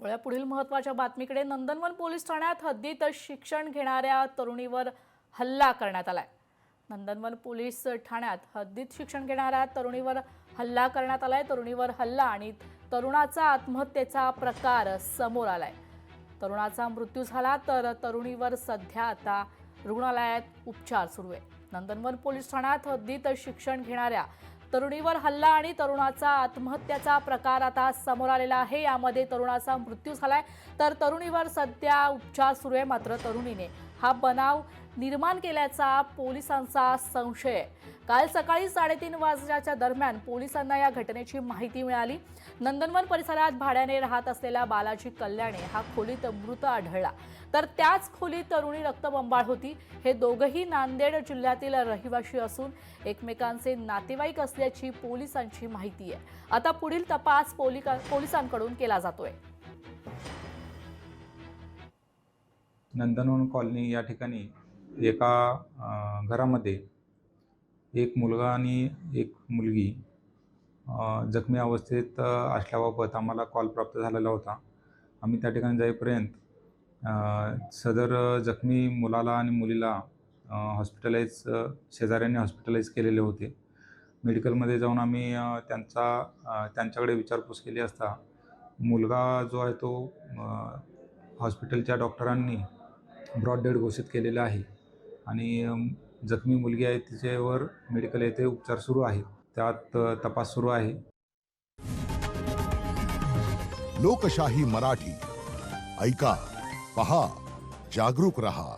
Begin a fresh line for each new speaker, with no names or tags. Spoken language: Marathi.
पुढील महत्त्वाच्या बातमीकडे नंदनवन पोलीस ठाण्यात हद्दीत शिक्षण घेणाऱ्या तरुणीवर हल्ला करण्यात आलाय। नंदनवन पोलीस ठाण्यात हद्दीत शिक्षण घेणाऱ्या तरुणीवर हल्ला करण्यात आलाय। तरुणीवर हल्ला आणि तरुणाचा आत्महत्येचा प्रकार समोर आलाय। तरुणाचा मृत्यू झाला तर तरुणीवर सध्या आता रुग्णालयात उपचार सुरू आहे। नंदनवन पोलीस ठाण्यात हद्दीत शिक्षण घेणाऱ्या तरुणीवर हल्ला आणि तरुणाचा आत्महत्येचा प्रकार आता समोर आलेला आहे। यामध्ये तरुणाचा मृत्यू झालाय तर तरुणीवर सध्या उपचार सुरू आहे। मात्र तरुणीने हा बनाव निर्माण केल्याचा पोलिसांचा संशय आहे। काल सकाळी 3:30 वाजण्याच्या दरम्यान पोलिसांना या घटनेची माहिती मिळाली। नंदनवन परिसरात भाड्याने राहत असलेला बालाजी कल्याणे हा खोलीत मृत आढळला तर त्याच खोलीत तरुणी रक्तबंबाळ होती। हे दोघेही नांदेड जिल्ह्यातील रहिवासी असून एकमेकांचे नातेवाईक असल्याची पोलिसांची माहिती आहे। आता पुढील तपास पोलिसांकडून केला जातोय।
नंदनवन कॉलनी या ठिकाणी एका घरामध्ये एक मुलगा आणि एक मुलगी जखमी अवस्थेत असल्याबाबत आम्हाला कॉल प्राप्त झालेला होता। आम्ही त्या ठिकाणी जाईपर्यंत सदर जखमी मुलाला आणि मुलीला शेजाऱ्यांनी हॉस्पिटलाइज केलेले होते। मेडिकलमध्ये जाऊन आम्ही त्यांच्याकडे विचारपूस केली असता मुलगा जो आहे तो हॉस्पिटलच्या डॉक्टरांनी ब्रॉड डेड घोषित केलेला आहे आणि जखमी मुलगी आहे तिच्यावर मेडिकल येथे उपचार सुरू आहेत। त्यात तपास सुरू आहे।
लोकशाही मराठी ऐका, पहा, जागरूक रहा।